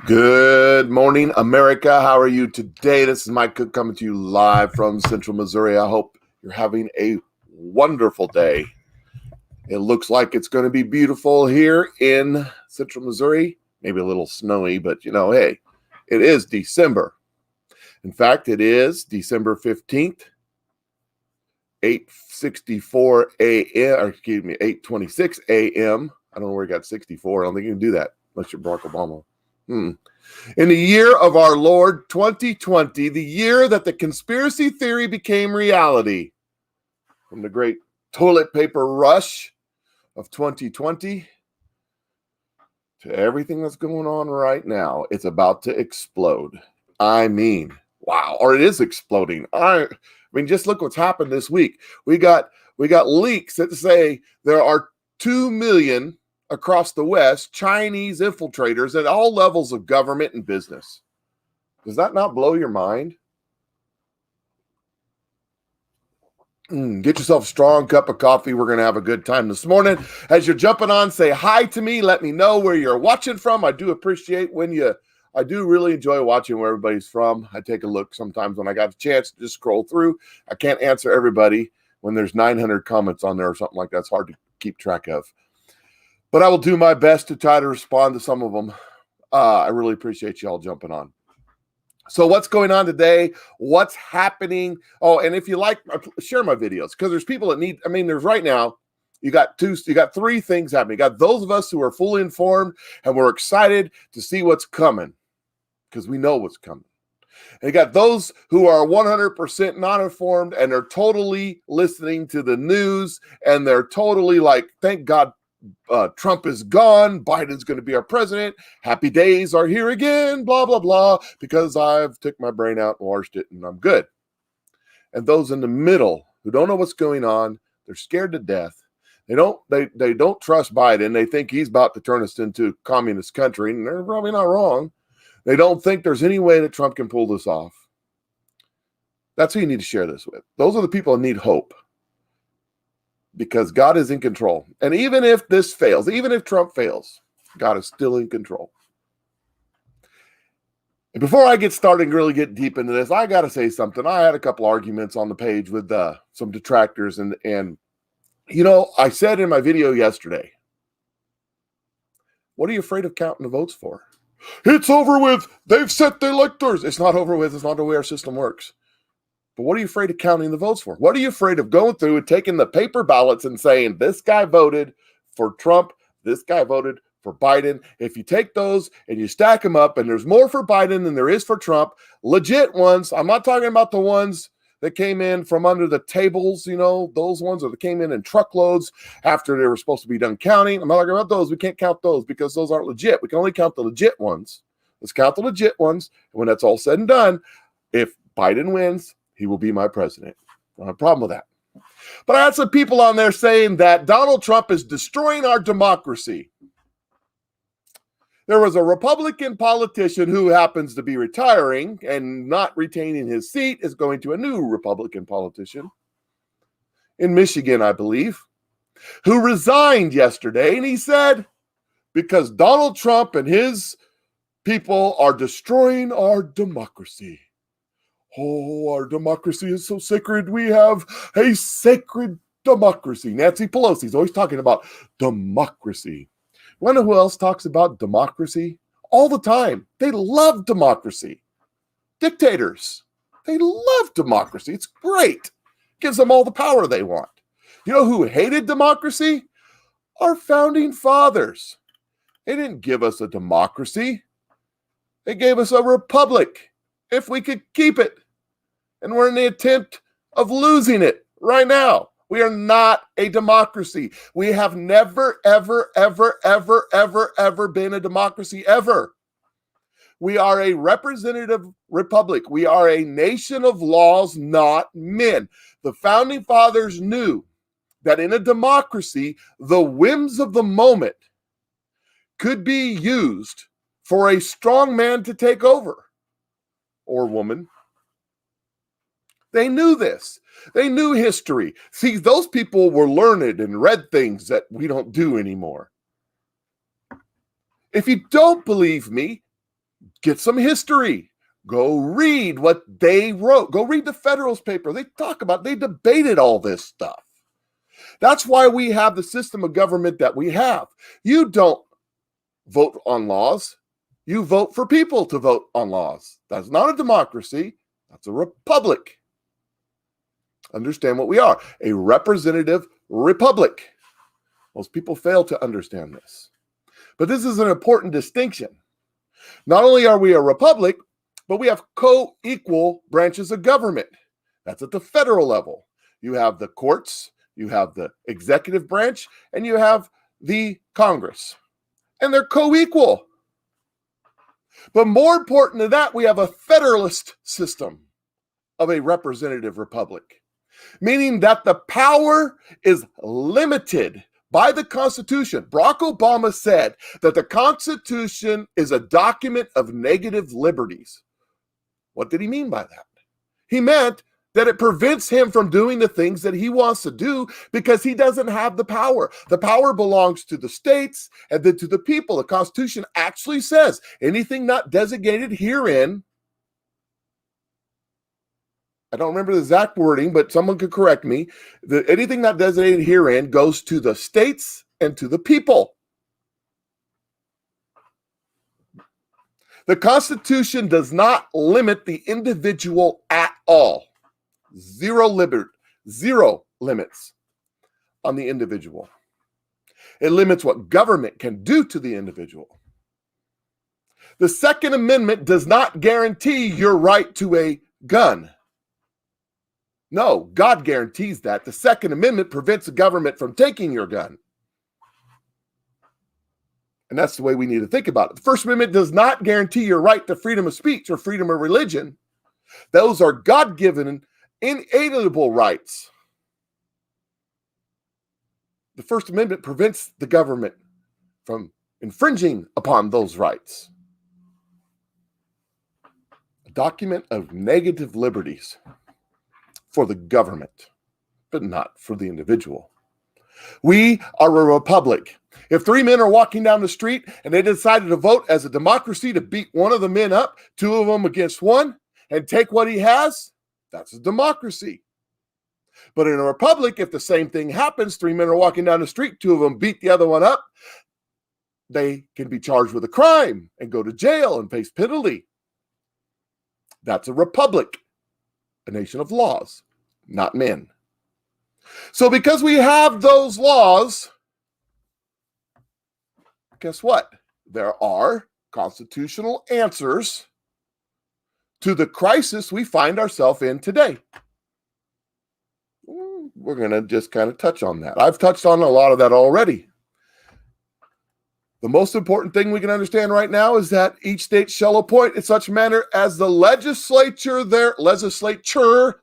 Good morning, America. How are you today? This is Mike Cook coming to you live from Central Missouri. I hope you're having a wonderful day. It looks like it's going to be beautiful here in Central Missouri. Maybe a little snowy, but hey, it is December. In fact, it is December 15th, 8:64 a.m., or excuse me, 8:26 a.m. I don't know where he got 64. I don't think you can do that unless you're Barack Obama. In the year of our Lord 2020, the year that the conspiracy theory became reality, from the great toilet paper rush of 2020 to everything that's going on right now, it's about to explode. I mean, wow, or it is exploding. I mean, just look what's happened this week. We got leaks that say there are 2 million across the West Chinese infiltrators at all levels of government and business. Does that not blow your mind? Get yourself a strong cup of coffee. We're going to have a good time this morning. As you're jumping on, say hi to me. Let me know where you're watching from. I do appreciate I do really enjoy watching where everybody's from. I take a look sometimes when I got a chance to just scroll through. I can't answer everybody when there's 900 comments on there or something like that. It's hard to keep track of. But I will do my best to try to respond to some of them. I really appreciate you all jumping on. So what's going on today? What's happening? Oh, and if you like, share my videos, because there's people that need, there's right now, you got three things happening. You got those of us who are fully informed and we're excited to see what's coming because we know what's coming. And you got those who are 100% not informed and they're totally listening to the news and they're totally like, thank God Trump is gone. Biden's going to be our president. Happy days are here again, blah, blah, blah, because I've took my brain out and washed it and I'm good. And those in the middle who don't know what's going on, they're scared to death. They don't trust Biden. They think he's about to turn us into a communist country, and they're probably not wrong. They don't think there's any way that Trump can pull this off. That's who you need to share this with. Those are the people that need hope. Because God is in control. And even if this fails, even if Trump fails, God is still in control. And before I get started and really get deep into this, I got to say something. I had a couple arguments on the page with some detractors. And I said in my video yesterday, what are you afraid of counting the votes for? It's over with. They've set the electors. It's not over with. It's not the way our system works. But what are you afraid of counting the votes for? What are you afraid of going through and taking the paper ballots and saying, this guy voted for Trump, this guy voted for Biden? If you take those and you stack them up and there's more for Biden than there is for Trump, legit ones, I'm not talking about the ones that came in from under the tables, those ones that came in truckloads after they were supposed to be done counting. I'm not talking about those. We can't count those because those aren't legit. We can only count the legit ones. Let's count the legit ones. And when that's all said and done, if Biden wins, he will be my president. I don't have a problem with that. But I had some people on there saying that Donald Trump is destroying our democracy. There was a Republican politician who happens to be retiring and not retaining his seat, is going to a new Republican politician in Michigan, I believe, who resigned yesterday. And he said, because Donald Trump and his people are destroying our democracy. Oh, our democracy is so sacred. We have a sacred democracy. Nancy Pelosi's always talking about democracy. You want to know who else talks about democracy? All the time. They love democracy. Dictators. They love democracy. It's great. Gives them all the power they want. You know who hated democracy? Our founding fathers. They didn't give us a democracy. They gave us a republic, if we could keep it. And we're in the attempt of losing it right now. We are not a democracy. We have never, ever, ever, ever, ever, ever been a democracy, ever. We are a representative republic. We are a nation of laws, not men. The founding fathers knew that in a democracy, the whims of the moment could be used for a strong man to take over, or woman. They knew this. They knew history. See, those people were learned and read things that we don't do anymore. If you don't believe me, Get some history. Go read what they wrote. Go read the Federalist paper. They debated all this stuff. That's why we have the system of government that we have. You don't vote on laws. You vote for people to vote on laws. That's not a democracy. That's a republic. Understand what we are, a representative republic. Most people fail to understand this. But this is an important distinction. Not only are we a republic, but we have co-equal branches of government. That's at the federal level. You have the courts, you have the executive branch, and you have the Congress. And they're co-equal. But more important than that, we have a federalist system of a representative republic, meaning that the power is limited by the Constitution. Barack Obama said that the Constitution is a document of negative liberties. What did he mean by that? He meant that it prevents him from doing the things that he wants to do because he doesn't have the power. The power belongs to the states and then to the people. The Constitution actually says anything not designated herein, I don't remember the exact wording, but someone could correct me, that anything not designated herein goes to the states and to the people. The Constitution does not limit the individual at all. Zero limits on the individual. It limits what government can do to the individual. The Second Amendment does not guarantee your right to a gun. No, God guarantees that. The Second Amendment prevents the government from taking your gun. And that's the way we need to think about it. The First Amendment does not guarantee your right to freedom of speech or freedom of religion. Those are God-given, inalienable rights. The First Amendment prevents the government from infringing upon those rights. A document of negative liberties for the government, but not for the individual. We are a republic. If three men are walking down the street and they decided to vote as a democracy to beat one of the men up, two of them against one, and take what he has, that's a democracy. But in a republic, if the same thing happens, three men are walking down the street, two of them beat the other one up, they can be charged with a crime and go to jail and face penalty. That's a republic, a nation of laws, not men. So because we have those laws, guess what? There are constitutional answers to the crisis we find ourselves in today. We're going to just kind of touch on that. I've touched on a lot of that already. The most important thing we can understand right now is that each state shall appoint in such manner as the legislature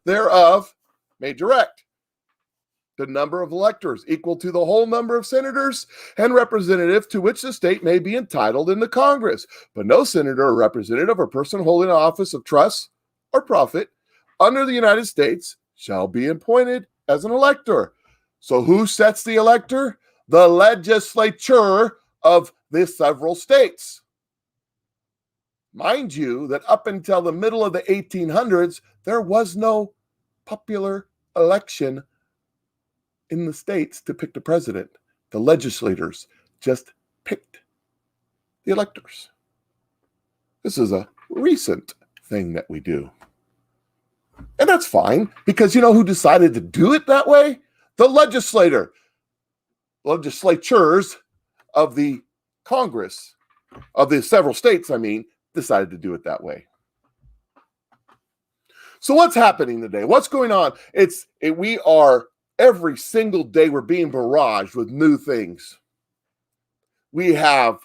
thereof may direct. The number of electors equal to the whole number of senators and representatives to which the state may be entitled in the Congress. But no senator or representative or person holding an office of trust or profit under the United States shall be appointed as an elector. So who sets the elector? The legislature of the several states. Mind you that up until the middle of the 1800s, there was no popular election in the states to pick the president. The legislators just picked the electors. This is a recent thing that we do. And that's fine, because you know who decided to do it that way? The legislatures of the Congress, of the several states, decided to do it that way. So what's happening today? What's going on? We are every single day we're being barraged with new things. We have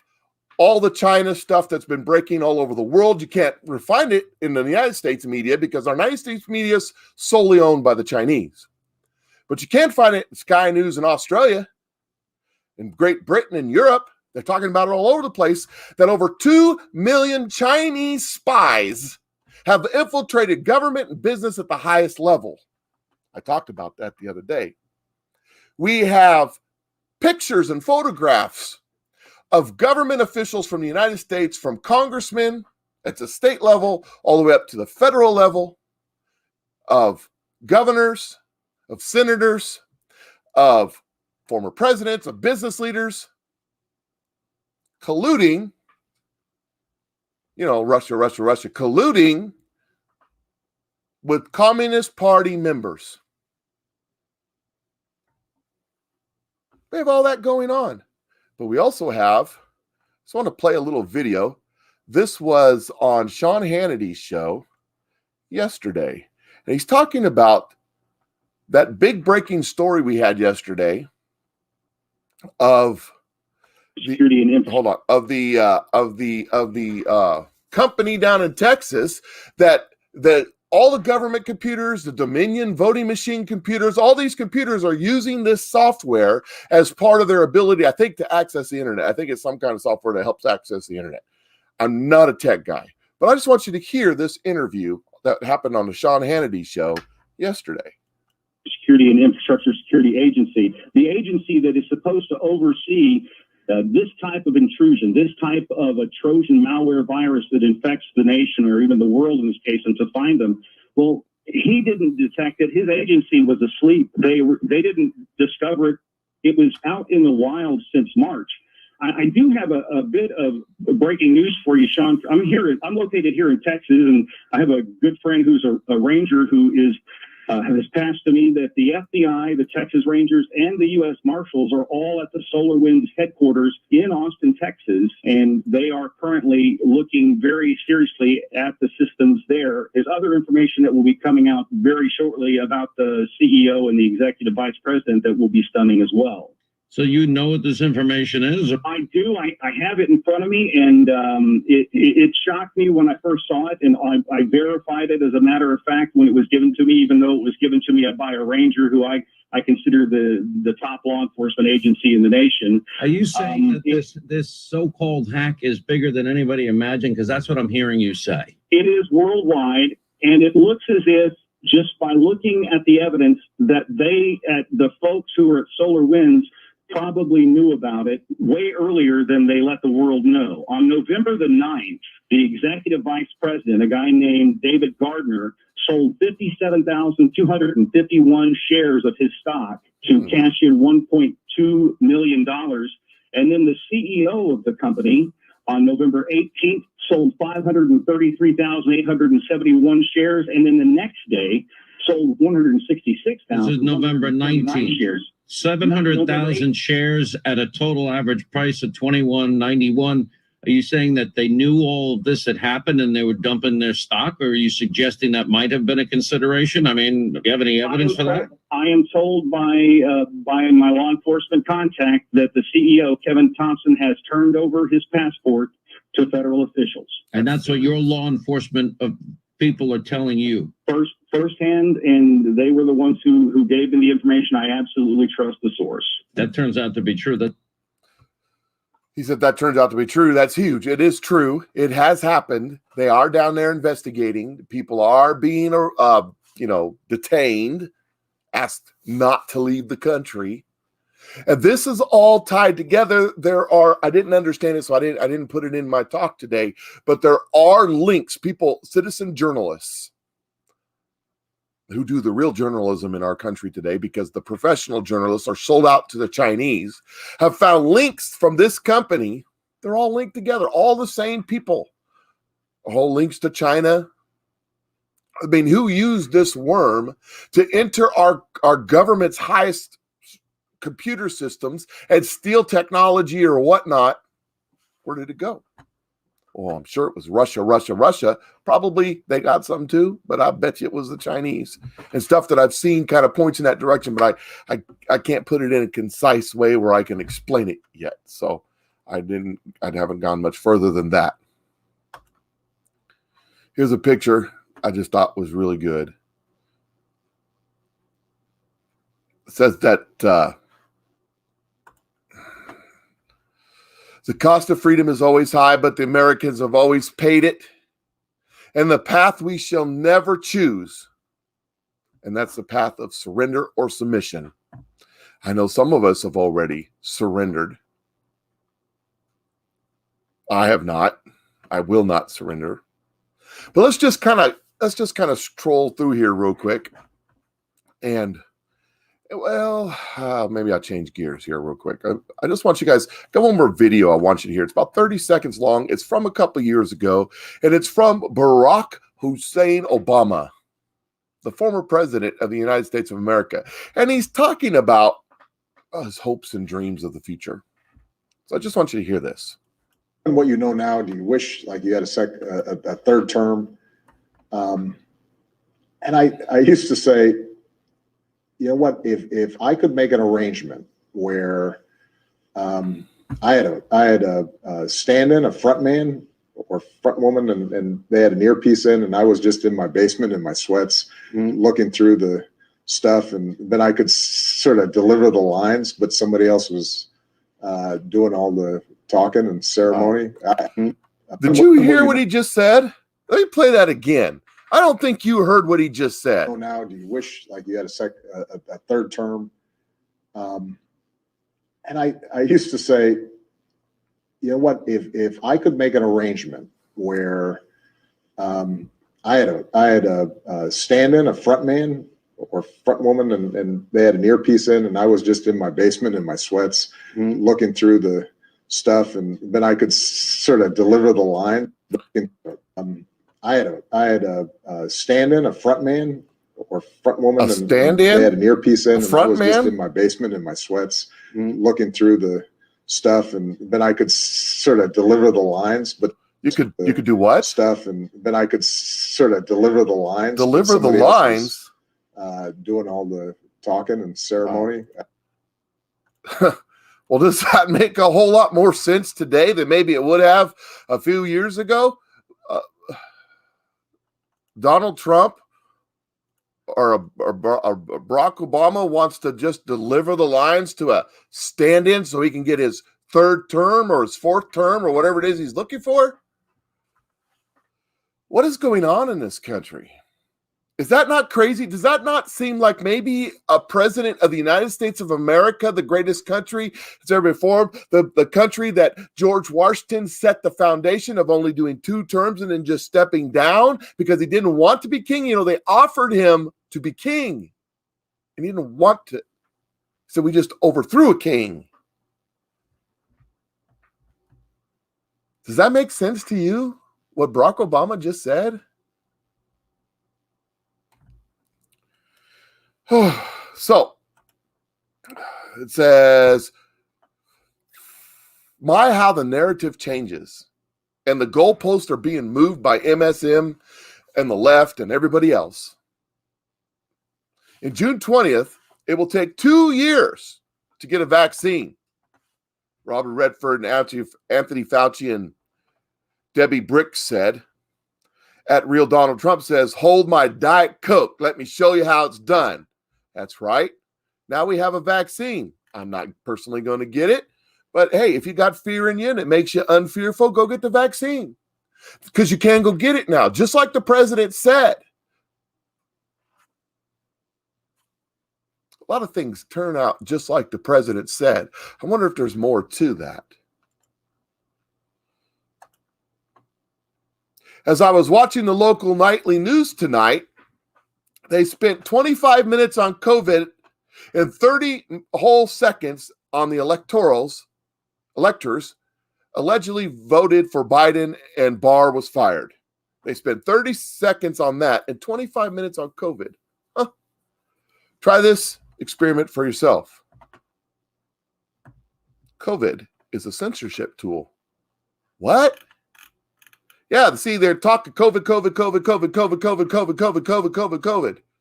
all the China stuff that's been breaking all over the world. You can't find it in the United States media because our United States media is solely owned by the Chinese. But you can find it in Sky News in Australia, in Great Britain, and Europe. They're talking about it all over the place, that over 2 million Chinese spies have infiltrated government and business at the highest level. I talked about that the other day. We have pictures and photographs of government officials from the United States, from congressmen at the state level, all the way up to the federal level, of governors, of senators, of former presidents, of business leaders, colluding, Russia, colluding with Communist Party members. We have all that going on. But we also have, just want to play a little video. This was on Sean Hannity's show yesterday. And he's talking about that big breaking story we had yesterday of security and the company down in Texas that all the government computers, the Dominion voting machine computers, all these computers are using this software as part of their ability, I think, to access the internet. I think it's some kind of software that helps access the internet. I'm not a tech guy, but I just want you to hear this interview that happened on the Sean Hannity show yesterday. Security and Infrastructure Security Agency, the agency that is supposed to oversee this type of intrusion, this type of a Trojan malware virus that infects the nation or even the world in this case, and to find them. Well, he didn't detect it. His agency was asleep. They didn't discover it. It was out in the wild since March. I do have a bit of breaking news for you, Sean. I'm located here in Texas, and I have a good friend who's a ranger who has passed to me that the FBI, the Texas Rangers, and the U.S. Marshals are all at the SolarWinds headquarters in Austin, Texas, and they are currently looking very seriously at the systems there. There's other information that will be coming out very shortly about the CEO and the executive vice president that will be stunning as well. So you know what this information is? I do. I have it in front of me, and it shocked me when I first saw it, and I verified it as a matter of fact when it was given to me, even though it was given to me by a ranger who I consider the top law enforcement agency in the nation. Are you saying that this so-called hack is bigger than anybody imagined? Because that's what I'm hearing you say. It is worldwide, and it looks as if, just by looking at the evidence, that the folks who are at SolarWinds probably knew about it way earlier than they let the world know. On November the 9th, the executive vice president, a guy named David Gardner, sold 57,251 shares of his stock to cash in $1.2 million. And then the CEO of the company, on November 18th, sold 533,871 shares. And then the next day, sold 166,000. This is November 19th. shares. 700,000 shares at a total average price of $21.91. Are you saying that they knew all of this had happened and they were dumping their stock, or are you suggesting that might have been a consideration? I mean, do you have any evidence for that? I am told by my law enforcement contact that the CEO, Kevin Thompson, has turned over his passport to federal officials. And that's what your law enforcement people are telling you? Firsthand, and they were the ones who gave me the information. I absolutely trust the source. That turns out to be true. He said that turns out to be true. That's huge. It is true. It has happened. They are down there investigating. People are being, detained, asked not to leave the country. And this is all tied together. I didn't understand it, so I didn't put it in my talk today, but there are links, citizen journalists who do the real journalism in our country today, because the professional journalists are sold out to the Chinese, have found links from this company. They're all linked together, all the same people, all links to China. I mean, who used this worm to enter our government's highest computer systems and steal technology or whatnot? Where did it go? Well, I'm sure it was Russia. Probably they got some too, but I bet you it was the Chinese. And stuff that I've seen kind of points in that direction, but I can't put it in a concise way where I can explain it yet. So I haven't gone much further than that. Here's a picture I just thought was really good. It says that the cost of freedom is always high, but the Americans have always paid it. And the path we shall never choose, and that's the path of surrender or submission. I know some of us have already surrendered. I have not. I will not surrender. But let's just kind of stroll through here real quick. And maybe I'll change gears here real quick. I just want you guys, got one more video I want you to hear. It's about 30 seconds long. It's from a couple of years ago, and it's from Barack Hussein Obama, the former president of the United States of America. And he's talking about his hopes and dreams of the future. So I just want you to hear this. And what you know now, do you wish like you had a third term? And I used to say, you know what, if I could make an arrangement where I had a stand-in, a front man or front woman, and they had an earpiece in, and I was just in my basement in my sweats looking through the stuff, and then I could sort of deliver the lines, but somebody else was doing all the talking and ceremony. Did you hear what he just said? Let me play that again. I don't think you heard what he just said. Now, do you wish like you had a third term? And I used to say, you know what, if I could make an arrangement where I had a stand-in, a front man or front woman, and they had an earpiece in, and I was just in my basement in my sweats looking through the stuff, and then I could sort of deliver the line. I had a stand-in, a front man or front woman, A stand-in? and they had an earpiece in, A and front I was just man? in my basement in my sweats looking through the stuff, and then I could sort of deliver the lines, but You could do what? stuff, and then I could sort of deliver the lines. but Deliver the somebody else lines. was, doing all the talking and ceremony. Well, does that make a whole lot more sense today than maybe it would have a few years ago? Donald Trump or Barack Obama wants to just deliver the lines to a stand-in so he can get his third term or his fourth term or whatever it is he's looking for? What is going on in this country? Is that not crazy? Does that not seem like maybe a president of the United States of America, the greatest country that's ever been formed, the country that George Washington set the foundation of only doing 2 terms and then just stepping down because he didn't want to be king? You know, they offered him to be king and he didn't want to. So we just overthrew a king. Does that make sense to you, what Barack Obama just said? So it says, how the narrative changes and the goalposts are being moved by MSM and the left and everybody else. In June 20th, it will take 2 years to get a vaccine. Robert Redford and Anthony Fauci and Debbie Bricks said. At Real Donald Trump says, hold my Diet Coke. Let me show you how it's done. That's right. Now we have a vaccine. I'm not personally going to get it. But hey, if you got fear in you and it makes you unfearful, go get the vaccine. Because you can go get it now, just like the president said. A lot of things turn out just like the president said. I wonder if there's more to that. As I was watching the local nightly news tonight, they spent 25 minutes on COVID and 30 whole seconds on the electors allegedly voted for Biden and Barr was fired. They spent 30 seconds on that and 25 minutes on COVID. Huh. Try this experiment for yourself. COVID is a censorship tool. What? Yeah, see, they're talking COVID.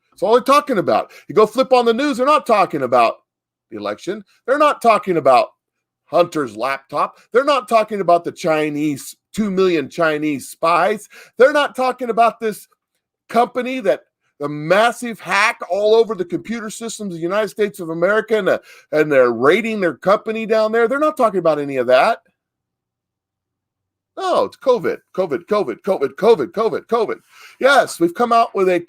That's all they're talking about. You go flip on the news, they're not talking about the election. They're not talking about Hunter's laptop. They're not talking about the 2 million Chinese spies. They're not talking about this company that the massive hack all over the computer systems of the United States of America and they're raiding their company down there. They're not talking about any of that. No, it's COVID. Yes, we've come out with a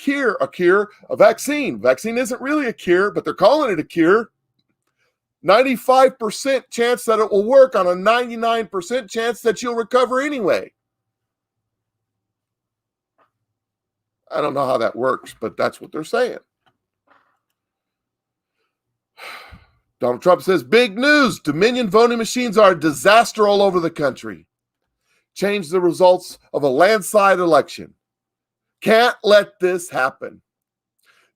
vaccine. Vaccine isn't really a cure, but they're calling it a cure. 95% chance that it will work on a 99% chance that you'll recover anyway. I don't know how that works, but that's what they're saying. Donald Trump says, big news. Dominion voting machines are a disaster all over the country. Change the results of a landslide election. Can't let this happen.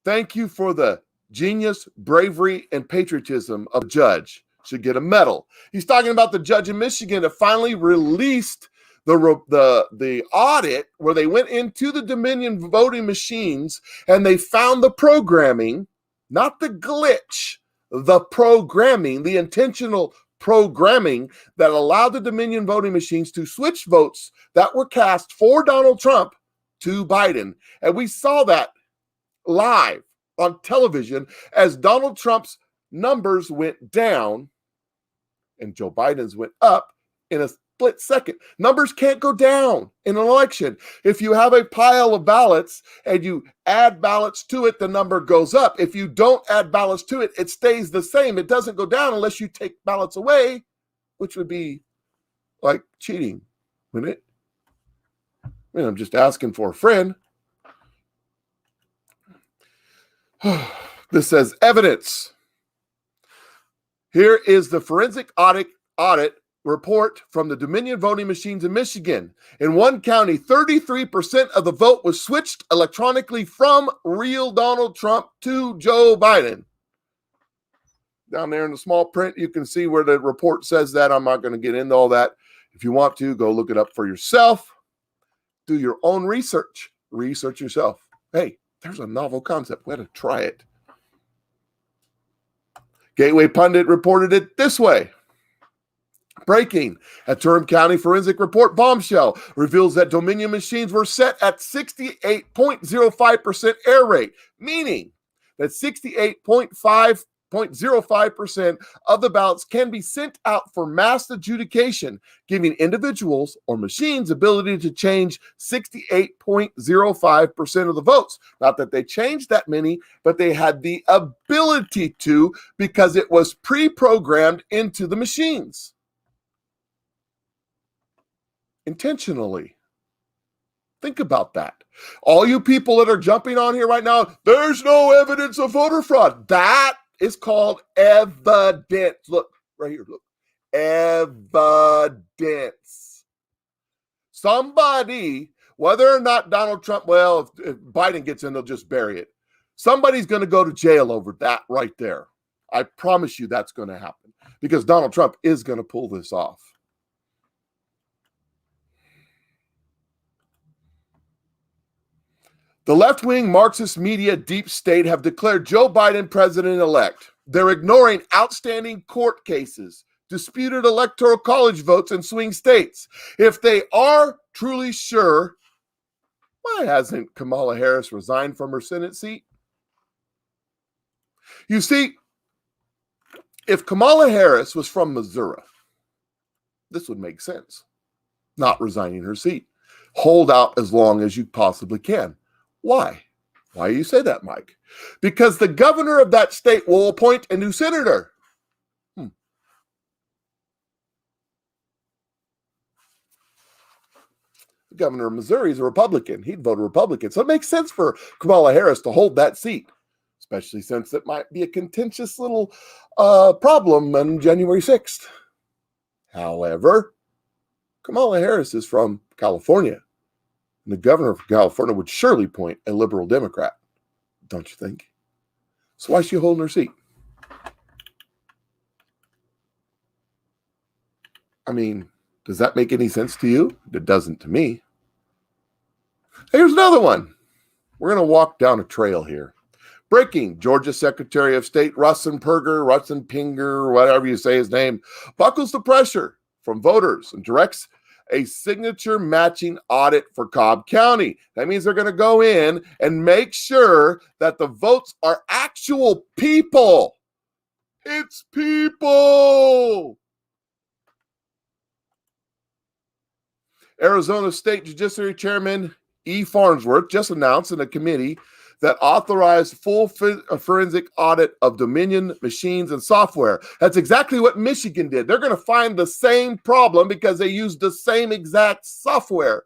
Thank you for the genius, bravery, and patriotism of the judge. Should get a medal. He's talking about the judge in Michigan that finally released the audit where they went into the Dominion voting machines and they found the programming, not the glitch, the programming, the intentional programming that allowed the Dominion voting machines to switch votes that were cast for Donald Trump to Biden. And we saw that live on television as Donald Trump's numbers went down and Joe Biden's went up in a split second. Numbers can't go down in an election. If you have a pile of ballots and you add ballots to it, the number goes up. If you don't add ballots to it, it stays the same. It doesn't go down unless you take ballots away, which would be like cheating, wouldn't it? I mean, I'm just asking for a friend. This says evidence. Here is the forensic audit report from the Dominion voting machines in Michigan. In one county, 33% of the vote was switched electronically from real Donald Trump to Joe Biden. Down there in the small print, you can see where the report says that. I'm not going to get into all that. If you want to, go look it up for yourself. Do your own research. Research yourself. Hey, there's a novel concept. We had to try it. Gateway Pundit reported it this way. Breaking. A Durham County forensic report bombshell reveals that Dominion machines were set at 68.05% error rate, meaning that 68.05% of the ballots can be sent out for mass adjudication, giving individuals or machines ability to change 68.05% of the votes. Not that they changed that many, but they had the ability to because it was pre-programmed into the machines. Intentionally. Think about that. All you people that are jumping on here right now, there's no evidence of voter fraud. That is called evidence. Look, right here, look. Evidence. Somebody, whether or not Donald Trump, well, if Biden gets in, they'll just bury it. Somebody's going to go to jail over that right there. I promise you that's going to happen because Donald Trump is going to pull this off. The left-wing Marxist media deep state have declared Joe Biden president-elect. They're ignoring outstanding court cases, disputed electoral college votes in swing states. If they are truly sure, why hasn't Kamala Harris resigned from her Senate seat? You see, if Kamala Harris was from Missouri, this would make sense. Not resigning her seat. Hold out as long as you possibly can. Why? Why do you say that, Mike? Because the governor of that state will appoint a new senator. The governor of Missouri is a Republican. He'd vote a Republican. So it makes sense for Kamala Harris to hold that seat, especially since it might be a contentious little problem on January 6th. However, Kamala Harris is from California. And the governor of California would surely appoint a liberal Democrat, don't you think? So why is she holding her seat? I mean, does that make any sense to you? It doesn't to me. Here's another one. We're going to walk down a trail here. Breaking. Georgia Secretary of State Russenpinger, whatever you say his name, buckles the pressure from voters and directs a signature matching audit for Cobb County. That means they're going to go in and make sure that the votes are actual people. It's people. Arizona State Judiciary Chairman E. Farnsworth just announced in a committee that authorized full forensic audit of Dominion machines and software. That's exactly what Michigan did. They're going to find the same problem because they used the same exact software.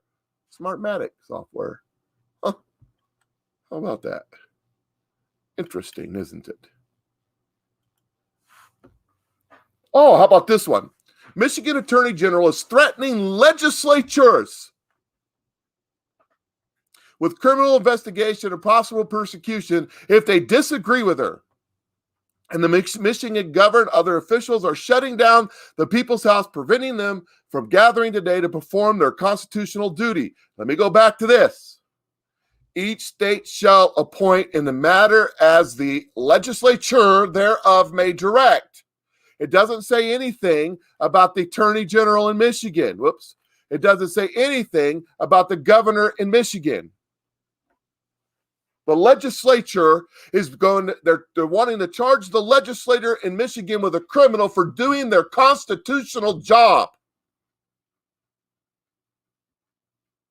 Smartmatic software. Huh. How about that? Interesting, isn't it? Oh, how about this one? Michigan Attorney General is threatening legislatures with criminal investigation and possible persecution if they disagree with her. And the Michigan governor and other officials are shutting down the People's House, preventing them from gathering today to perform their constitutional duty. Let me go back to this. Each state shall appoint in the matter as the legislature thereof may direct. It doesn't say anything about the attorney general in Michigan. Whoops. It doesn't say anything about the governor in Michigan. The legislature is they're wanting to charge the legislator in Michigan with a criminal for doing their constitutional job.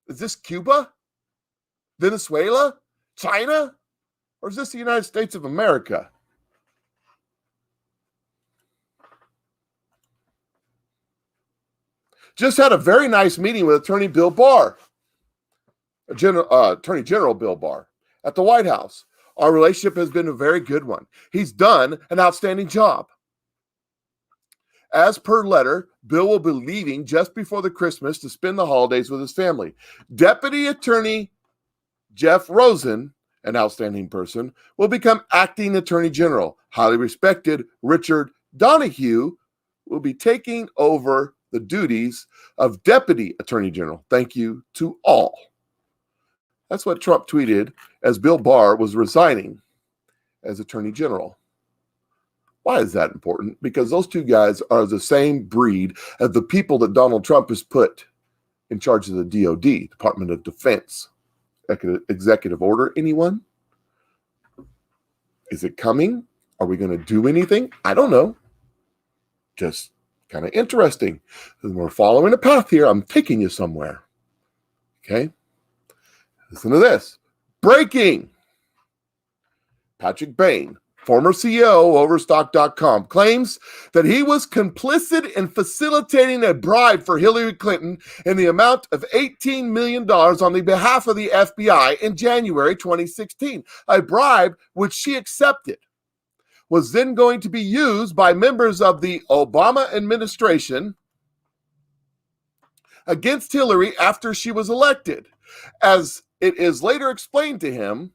Is this Cuba? Venezuela? China? Or is this the United States of America? Just had a very nice meeting with Attorney Bill Barr, Attorney General Bill Barr, at the White House. Our relationship has been a very good one. He's done an outstanding job. As per letter, Bill will be leaving just before the Christmas to spend the holidays with his family. Deputy Attorney Jeff Rosen, an outstanding person, will become acting Attorney General. Highly respected Richard Donahue will be taking over the duties of Deputy Attorney General. Thank you to all. That's what Trump tweeted as Bill Barr was resigning as Attorney General. Why is that important? Because those two guys are the same breed as the people that Donald Trump has put in charge of the DOD, Department of Defense. Executive order, anyone? Is it coming? Are we going to do anything? I don't know. Just kind of interesting. We're following a path here. I'm taking you somewhere. Okay? Listen to this. Breaking. Patrick Bain, former CEO of Overstock.com, claims that he was complicit in facilitating a bribe for Hillary Clinton in the amount of $18 million on the behalf of the FBI in January 2016. A bribe which she accepted was then going to be used by members of the Obama administration against Hillary after she was elected. As it is later explained to him,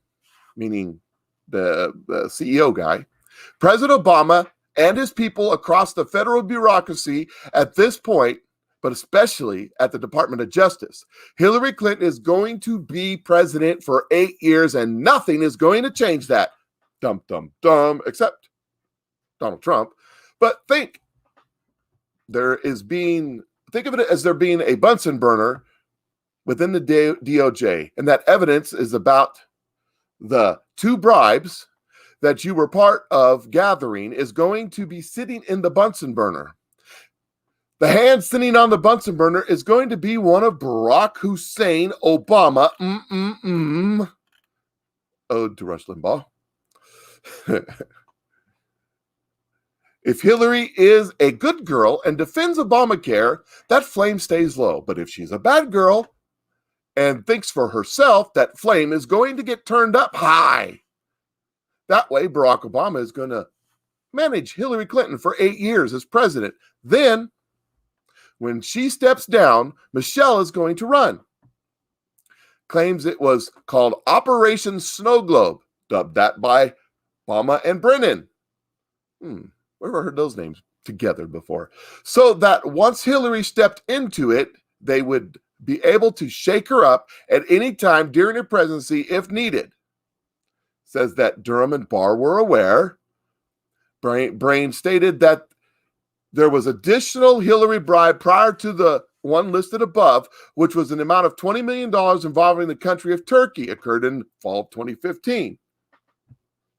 meaning the CEO guy, President Obama and his people across the federal bureaucracy at this point, but especially at the Department of Justice, Hillary Clinton is going to be president for 8 years and nothing is going to change that. Dum, dum, dum, except Donald Trump. But think of it as there being a Bunsen burner within the DOJ, and that evidence is about the 2 bribes that you were part of gathering is going to be sitting in the Bunsen burner. The hand sitting on the Bunsen burner is going to be one of Barack Hussein Obama. Ode to Rush Limbaugh. If Hillary is a good girl and defends Obamacare, that flame stays low. But if she's a bad girl and thinks for herself, that flame is going to get turned up high. That way, Barack Obama is going to manage Hillary Clinton for 8 years as president. Then, when she steps down, Michelle is going to run. Claims it was called Operation Snow Globe, dubbed that by Obama and Brennan. Never heard those names together before. So that once Hillary stepped into it, they would be able to shake her up at any time during her presidency if needed. Says that Durham and Barr were aware. Brain stated that there was additional Hillary bribe prior to the one listed above, which was an amount of $20 million involving the country of Turkey, occurred in fall of 2015.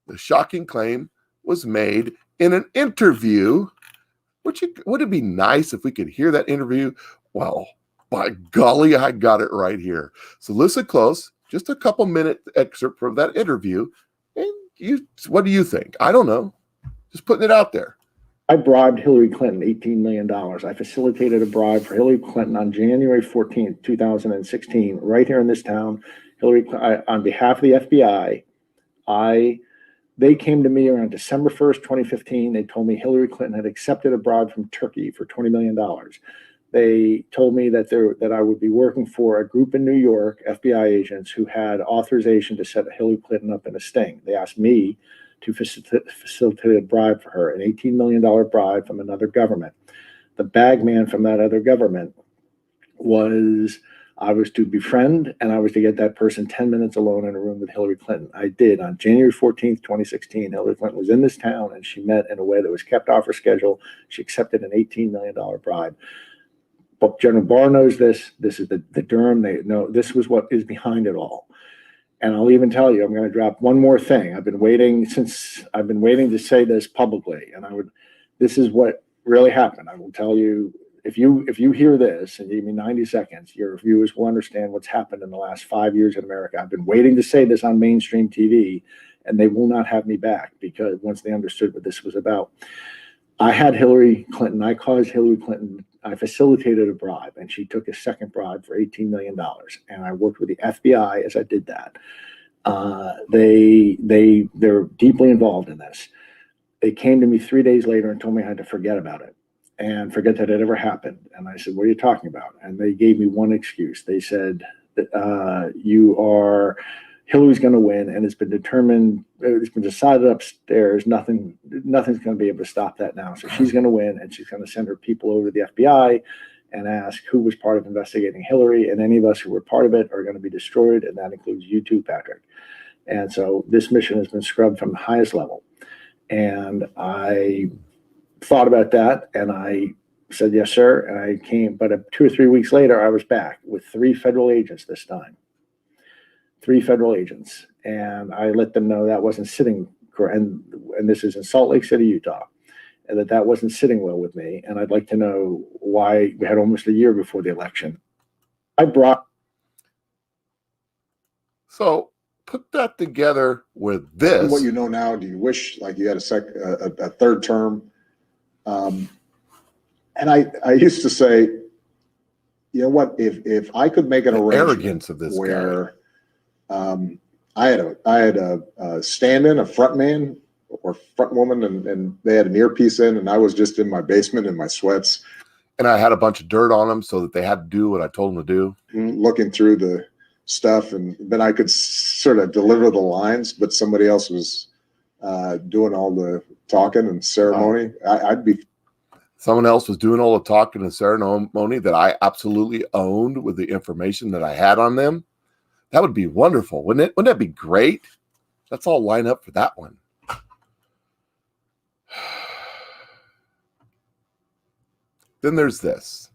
The shocking claim was made in an interview. Would it be nice if we could hear that interview? Well, by golly, I got it right here. So listen close, just a couple minute excerpt from that interview. And what do you think? I don't know. Just putting it out there. I bribed Hillary Clinton $18 million. I facilitated a bribe for Hillary Clinton on January 14th, 2016, right here in this town. On behalf of the FBI, they came to me around December 1st, 2015. They told me Hillary Clinton had accepted a bribe from Turkey for $20 million. They told me that I would be working for a group in New York, FBI agents, who had authorization to set Hillary Clinton up in a sting. They asked me to facilitate a bribe for her, an $18 million bribe from another government. The bag man from that other government I was to befriend, and I was to get that person 10 minutes alone in a room with Hillary Clinton. I did. On January 14th, 2016, Hillary Clinton was in this town, and she met in a way that was kept off her schedule. She accepted an $18 million bribe. But General Barr knows this. This is the Durham. They know this was what is behind it all. And I'll even tell you, I'm going to drop one more thing. I've been waiting to say this publicly, and this is what really happened. I will tell you, if you hear this and you give me 90 seconds, your viewers will understand what's happened in the last 5 years in America. I've been waiting to say this on mainstream TV, and they will not have me back, because once they understood what this was about. I had Hillary Clinton. I caused Hillary Clinton. I facilitated a bribe, and she took a second bribe for $18 million. And I worked with the FBI as I did that. They're deeply involved in this. They came to me 3 days later and told me I had to forget about it and forget that it ever happened. And I said, "What are you talking about?" And they gave me one excuse. They said, Hillary's going to win, and it's been decided upstairs. Nothing's going to be able to stop that now. So she's going to win, and she's going to send her people over to the FBI and ask who was part of investigating Hillary, and any of us who were part of it are going to be destroyed, and that includes you too, Patrick. And so this mission has been scrubbed from the highest level. And I thought about that, and I said, "Yes, sir." And I came, but 2 or 3 weeks later, I was back with 3 federal agents this time. 3 federal agents. And I let them know that wasn't sitting, and this is in Salt Lake City, Utah, and that wasn't sitting well with me. And I'd like to know why we had almost a year before the election. So put that together with this. What you know now, do you wish like you had a third term? And I used to say, you know what, if I could make an arrangement arrogance of this where I had a stand-in, a front man or front woman, and they had an earpiece in, and I was just in my basement in my sweats. And I had a bunch of dirt on them so that they had to do what I told them to do. Looking through the stuff, and then I could sort of deliver the lines, but somebody else was doing all the talking and ceremony. Someone else was doing all the talking and ceremony that I absolutely owned with the information that I had on them. That would be wonderful, wouldn't it? Wouldn't that be great? Let's all line up for that one. Then there's this.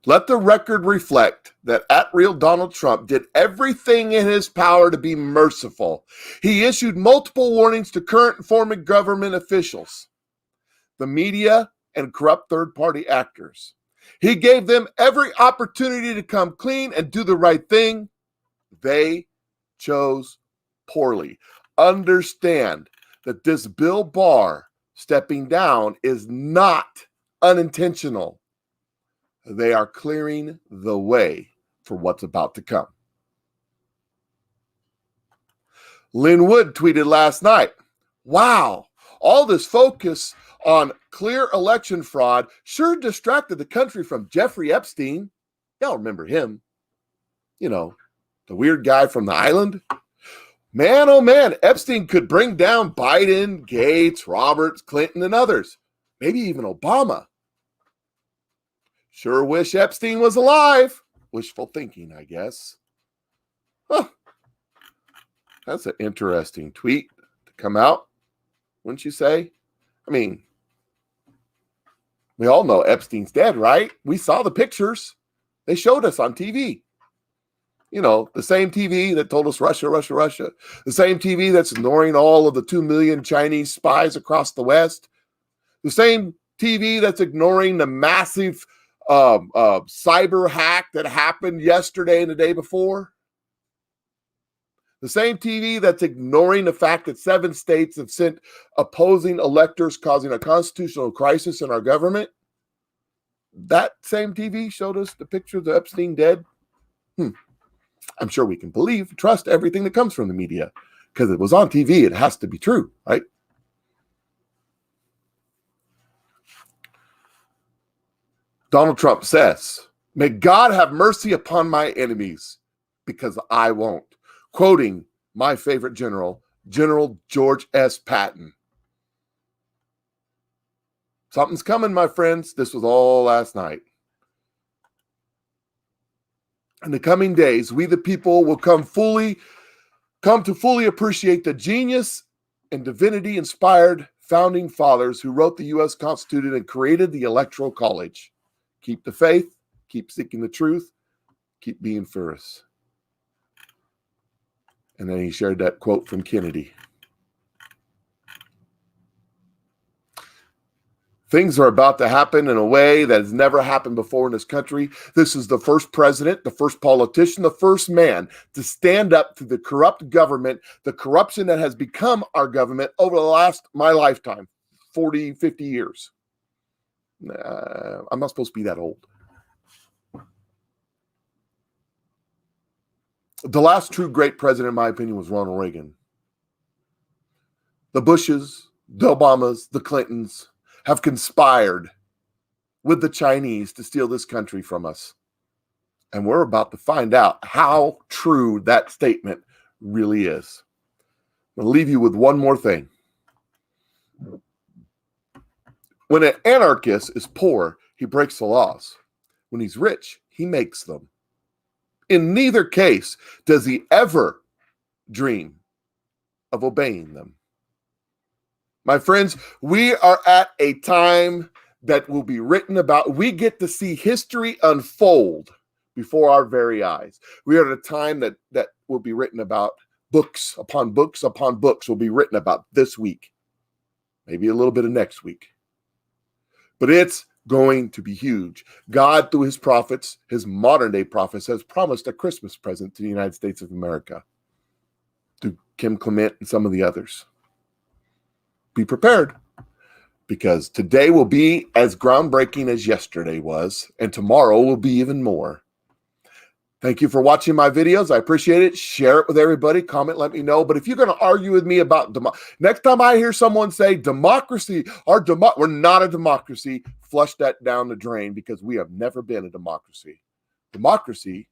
Let the record reflect that @Real Donald Trump did everything in his power to be merciful. He issued multiple warnings to current and former government officials, the media, and corrupt third-party actors. He gave them every opportunity to come clean and do the right thing. They chose poorly. Understand that this Bill Barr stepping down is not unintentional. They are clearing the way for what's about to come. Lynn Wood tweeted last night, "Wow, all this focus on clear election fraud sure distracted the country from Jeffrey Epstein." Y'all remember him. You know, the weird guy from the island. Man, oh man, Epstein could bring down Biden, Gates, Roberts, Clinton, and others. Maybe even Obama. Sure wish Epstein was alive. Wishful thinking, I guess. Huh. That's an interesting tweet to come out, wouldn't you say? I mean, we all know Epstein's dead, right? We saw the pictures. They showed us on TV. You know, the same TV that told us Russia, Russia, Russia. The same TV that's ignoring all of the 2 million Chinese spies across the West. The same TV that's ignoring the massive cyber hack that happened yesterday and the day before. The same TV that's ignoring the fact that 7 states have sent opposing electors, causing a constitutional crisis in our government. That same TV showed us the picture of Epstein dead. I'm sure we can trust everything that comes from the media because it was on TV. It has to be true, right? Donald Trump says, "May God have mercy upon my enemies because I won't." Quoting my favorite general, General George S. Patton. Something's coming, my friends. This was all last night. In the coming days, we the people will come to fully appreciate the genius and divinity inspired founding fathers who wrote the U.S. Constitution and created the Electoral College. Keep the faith, keep seeking the truth, keep being fearless. And then he shared that quote from Kennedy. Things are about to happen in a way that has never happened before in this country. This is the first president, the first politician, the first man to stand up to the corrupt government, the corruption that has become our government over my lifetime, 40, 50 years. I'm not supposed to be that old. The last true great president, in my opinion, was Ronald Reagan. The Bushes, the Obamas, the Clintons have conspired with the Chinese to steal this country from us. And we're about to find out how true that statement really is. I'm going to leave you with one more thing. When an anarchist is poor, he breaks the laws. When he's rich, he makes them. In neither case does he ever dream of obeying them. My friends, we are at a time that will be written about. We get to see history unfold before our very eyes. We are at a time that will be written about. Books upon books upon books will be written about this week. Maybe a little bit of next week. But it's going to be huge. God, through his prophets, his modern day prophets, has promised a Christmas present to the United States of America. Through Kim Clement and some of the others. Be prepared, because today will be as groundbreaking as yesterday was, and tomorrow will be even more. Thank you for watching my videos. I appreciate it. Share it with everybody. Comment, let me know. But if you're going to argue with me about next time I hear someone say democracy, we're not a democracy, flush that down the drain, because we have never been a democracy. Democracy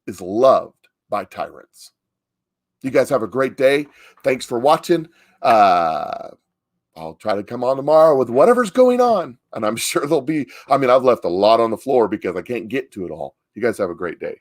is loved by tyrants. You guys have a great day. Thanks for watching. I'll try to come on tomorrow with whatever's going on. And I'm sure I've left a lot on the floor because I can't get to it all. You guys have a great day.